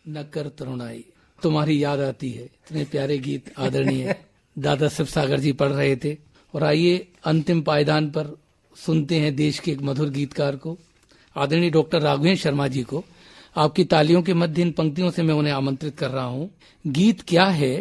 न कर तरुणाई। तुम्हारी याद आती है। इतने प्यारे गीत आदरणीय दादा शिव सागर जी पढ़ रहे थे। और आइए अंतिम पायदान पर सुनते हैं देश के एक मधुर गीतकार को, आदरणीय डॉक्टर राघवेंद्र शर्मा जी को। आपकी तालियों के मध्य इन पंक्तियों से मैं उन्हें आमंत्रित कर रहा हूँ। गीत क्या है,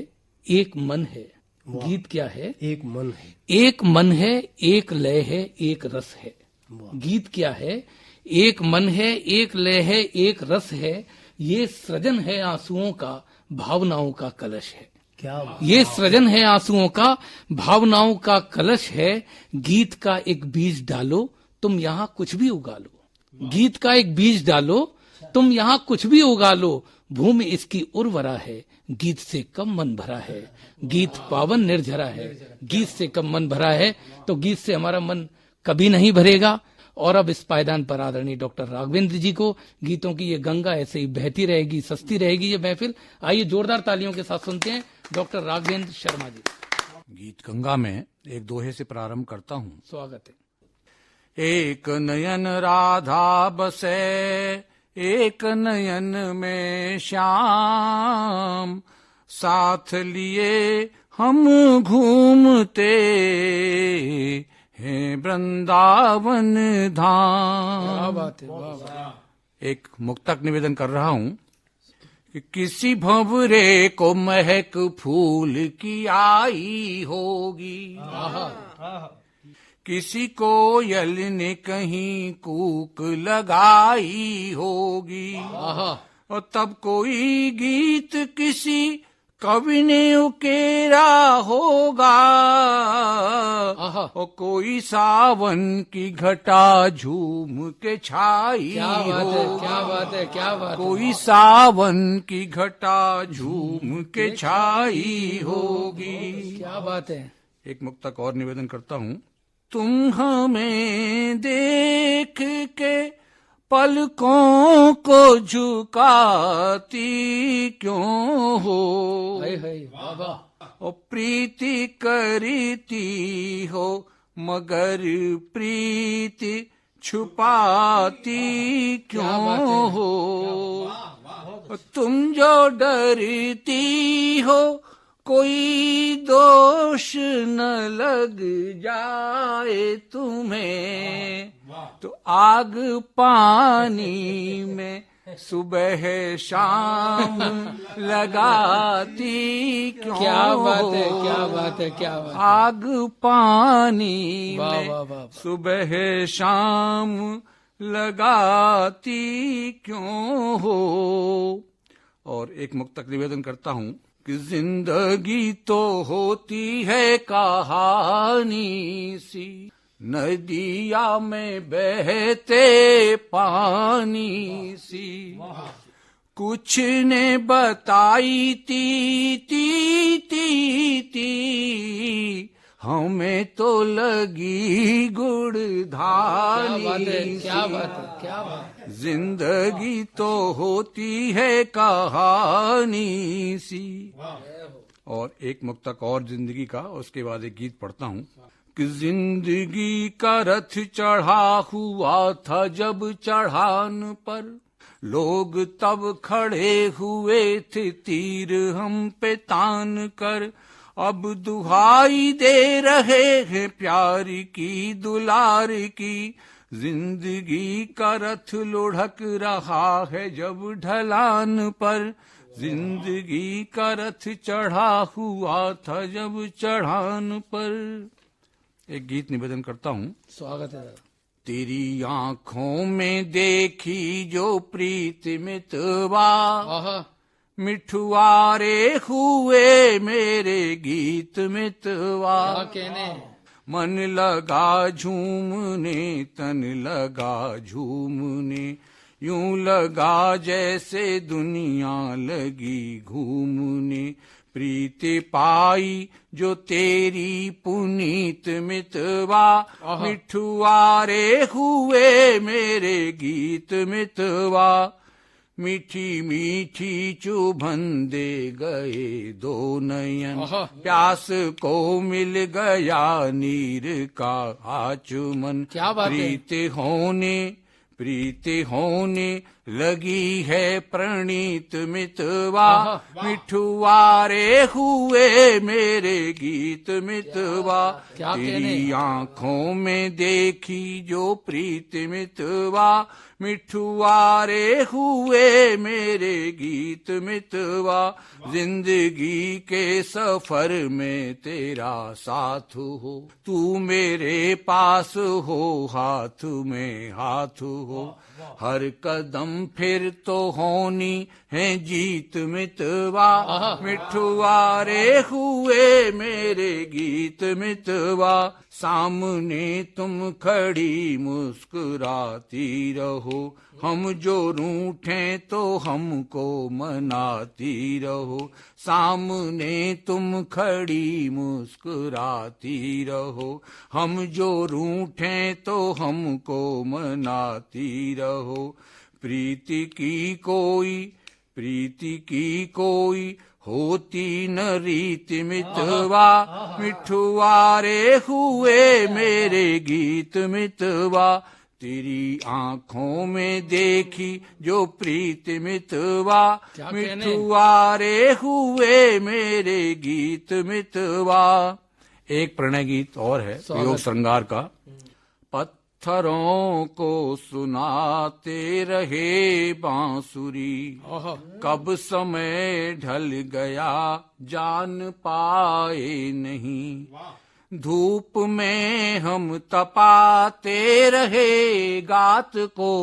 एक मन है। गीत क्या है, एक मन है। एक मन है, एक लय है, एक रस है। गीत क्या है, एक मन है, एक लय है, एक रस है। ये सृजन है आंसुओं का, भावनाओं का कलश है। क्या ये सृजन है आंसुओं का, भावनाओं का कलश है। गीत का एक बीज डालो, तुम यहाँ कुछ भी उगा लो। गीत का एक बीज डालो, तुम यहाँ कुछ भी उगा लो। भूमि इसकी उर्वरा है, गीत से कम मन भरा है। गीत पावन निर्झरा है, गीत से कम मन भरा है। तो गीत से हमारा मन कभी नहीं भरेगा। और अब इस पायदान पर आदरणीय डॉक्टर राघवेंद्र जी को, गीतों की ये गंगा ऐसे ही बहती रहेगी, सस्ती रहेगी ये महफिल। आइए जोरदार तालियों के साथ सुनते हैं डॉक्टर राघवेंद्र शर्मा जी। गीत गंगा में एक दोहे से प्रारंभ करता हूँ। स्वागत है। एक नयन राधा बसे, एक नयन में श्याम, साथ लिए हम घूमते हैं वृंदावन धाम। क्या बात है, वाह वाह। एक मुक्तक निवेदन कर रहा हूँ कि किसी भंवरे को महक फूल की आई होगी, किसी कोयल ने कहीं कूक लगाई होगी, और तब कोई गीत किसी कवि ने उकेरा होगा, और कोई सावन की घटा झूम के छाई क्या बात है, होगी। क्या बात है, क्या बात है। कोई सावन की घटा झूम के छाई होगी। क्या बात है। एक मुक्तक और निवेदन करता हूँ। तुम हमें देख के पलकों को झुकाती क्यों हो, हाय हाय, वाह वाह। और प्रीति करती हो मगर प्रीति छुपाती क्यों हो, तुम जो डरती हो कोई दोष न लग जाए तुम्हें, तो आग पानी में सुबह शाम लगाती क्यों। क्या बात है, क्या बात है, क्या बात है। आग पानी वाह, में वाह, वाह। सुबह शाम लगाती क्यों हो। और एक मुक्तक निवेदन करता हूँ कि जिंदगी तो होती है कहानी सी, नदिया में बहते पानी सी, कुछ ने बताई ती हमें तो लगी गुड़धानी। क्या बात है, क्या बात है, क्या बात है। जिंदगी तो होती है कहानी सी। और एक मुक्तक और जिंदगी का, उसके बाद एक गीत पढ़ता हूँ कि जिंदगी का रथ चढ़ा हुआ था जब चढ़ान पर, लोग तब खड़े हुए थे तीर हम पे तान कर, अब दुहाई दे रहे हैं प्यार की दुलार की, जिंदगी का रथ लुढ़क रहा है जब ढलान पर, जिंदगी का रथ चढ़ा हुआ था जब चढ़ान पर। एक गीत निवेदन करता हूँ। स्वागत है। तेरी आंखों में देखी जो प्रीत मितवा, मिठुआरे हुए मेरे गीत मितवा, कहने मन लगा झूमने तन लगा झूमने, यूं लगा जैसे दुनिया लगी घूमने, प्रीति पाई जो तेरी पुनीत मितवा, मिठुआरे हुए मेरे गीत मितवा, मीठी मीठी चुभन दे गए दो नयन, प्यास को मिल गया नीर का आचमन, क्या बात है। प्रीति होने लगी है प्रणीत मितवा, मिठुआरे हुए मेरे गीत मितवा, तेरी आंखों में देखी जो प्रीत मितवा, मिठुआरे हुए मेरे गीत मितवा, जिंदगी के सफर में तेरा साथ हो, तू मेरे पास हो हाथ में हाथ हो, रहो। हर कदम फिर तो होनी है जीत मितवा, मिठुआरे हुए मेरे गीत मितवा। सामने तुम खड़ी मुस्कुराती रहो, हम जो रूठे तो हमको मनाती रहो। सामने तुम खड़ी मुस्कुराती रहो, हम जो रूठे तो हमको मनाती रहो। प्रीति की कोई होती न रीति मितवा, मिठुआरे हुए मेरे गीत मितवा। तेरी आंखों में देखी जो प्रीति मितवा, मिठुआरे हुए मेरे गीत मितवा। एक प्रणय गीत और है योग श्रृंगार का। पत्थरों को सुनाते रहे बांसुरी, कब समय ढल गया जान पाए नहीं। धूप में हम तपाते रहे गात को,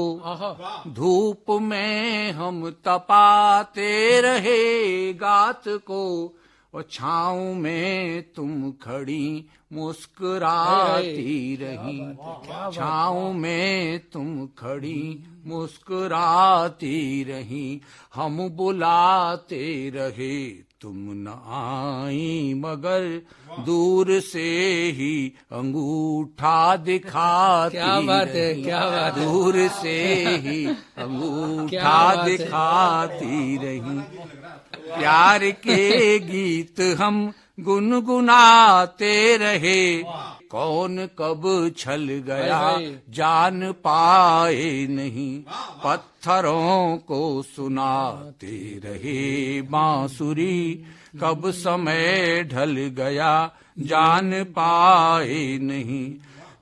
धूप में हम तपाते रहे गात को। और छाँव में तुम खड़ी मुस्कुराती रही, छाँव में तुम खड़ी मुस्कुराती रही। हम बुलाते रहे तुम न आई, मगर दूर से ही अंगूठा दिखाती रही। क्या बात है, क्या बात है। दूर से ही अंगूठा दिखाती रही। प्यार के गीत हम गुनगुनाते रहे, कौन कब छल गया जान पाए नहीं। पत्थरों को सुनाते रहे बांसुरी, कब समय ढल गया जान पाए नहीं।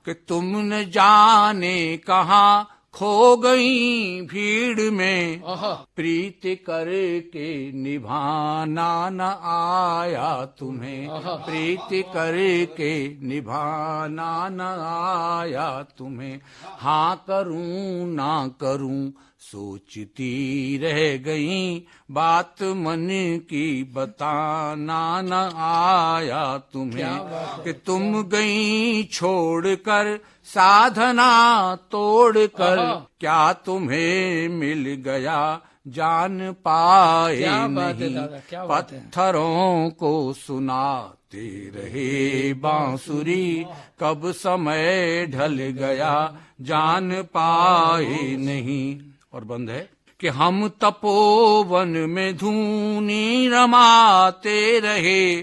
कि तुम न जाने कहाँ खो गई भीड़ में, प्रीति करके निभाना न आया तुम्हें। प्रीति करके निभाना न आया तुम्हें। हाँ करूं ना करूं सोचती रह गई, बात मन की बताना न आया तुम्हें। कि तुम गई छोड़कर साधना तोड़कर, क्या तुम्हें मिल गया जान पाए नहीं। पत्थरों को सुनाते रहे बांसुरी, कब समय ढल गया जान पाए नहीं। और बंद है कि हम तपोवन में धूनी रमाते रहे,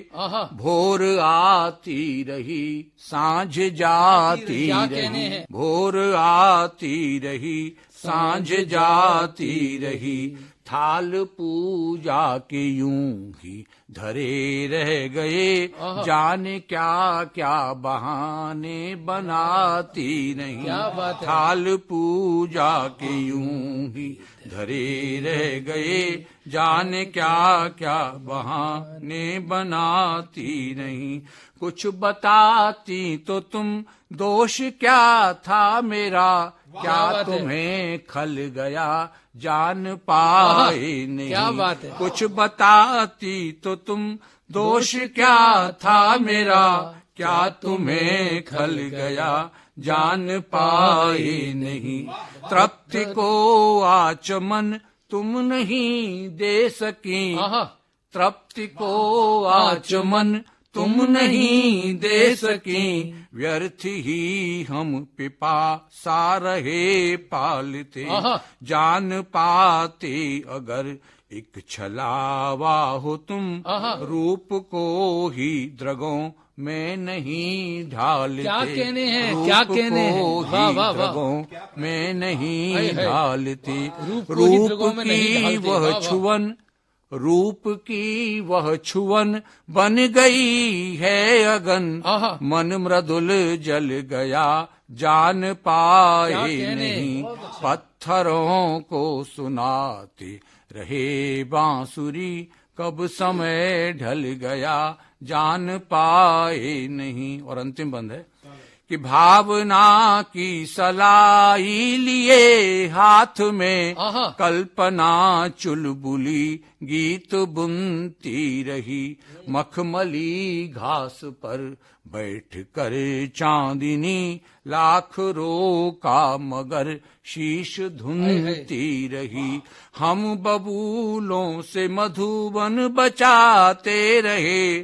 भोर आती रही सांझ जाती रही। भोर आती रही सांझ जाती रही। थाल पूजा के यूं ही धरे रह गए, जाने क्या क्या बहाने बनाती नहीं। थाल पूजा के यूं ही धरे रह गए, जाने क्या क्या बहाने बनाती नहीं। कुछ बताती तो तुम दोष क्या था मेरा, क्या तुम्हें खल गया जान पाए नहीं। क्या बात है। कुछ बताती तो तुम दोष क्या था मेरा, क्या तुम्हें खल गया जान पाए नहीं। तृप्ति को आचमन तुम नहीं दे सकी, तृप्ति को आचमन तुम नहीं दे सकी। व्यर्थ ही हम पिपासा रहे पालते, जान पाते अगर एक छलावा हो तुम। रूप को ही द्रगों में नहीं ढालते, क्या कहने हैं, क्या कहने हैं। द्रगों में नहीं ढालते। रूप की वह छुवन, रूप की वह छुवन बन गई है अगन। मन मृदुल जल गया जान पाए नहीं। पत्थरों को सुनाते रहे बांसुरी, कब समय ढल गया जान पाए नहीं। और अंतिम बंद है कि भावना की सलाई लिए हाथ में आहा। कल्पना चुलबुली गीत बुनती रही। मखमली घास पर बैठ कर चांदनी लाख रोका मगर शीश धुनती रही। हम बबूलों से मधुबन बचाते रहे,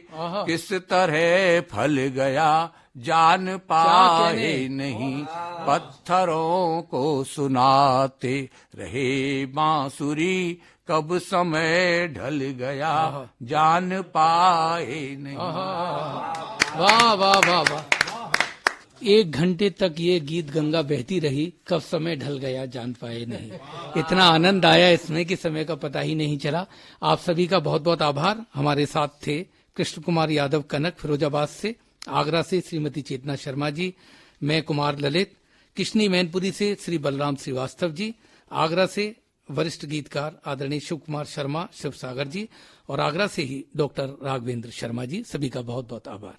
किस तरह फल गया जान पाए नहीं। पत्थरों को सुनाते रहे बांसुरी, कब समय ढल गया जान पाए नहीं। वाह वाह वाह वाह। 1 घंटे तक ये गीत गंगा बहती रही, कब समय ढल गया जान पाए नहीं। इतना आनंद आया इसमें कि समय का पता ही नहीं चला। आप सभी का बहुत बहुत आभार। हमारे साथ थे कृष्ण कुमार यादव कनक फिरोजाबाद से, आगरा से श्रीमती चेतना शर्मा जी, मैं कुमार ललित, किशनी मैनपुरी से श्री बलराम श्रीवास्तव जी, आगरा से वरिष्ठ गीतकार आदरणीय शिव कुमार शर्मा शिव सागर जी, और आगरा से ही डॉक्टर राघवेंद्र शर्मा जी। सभी का बहुत बहुत आभार।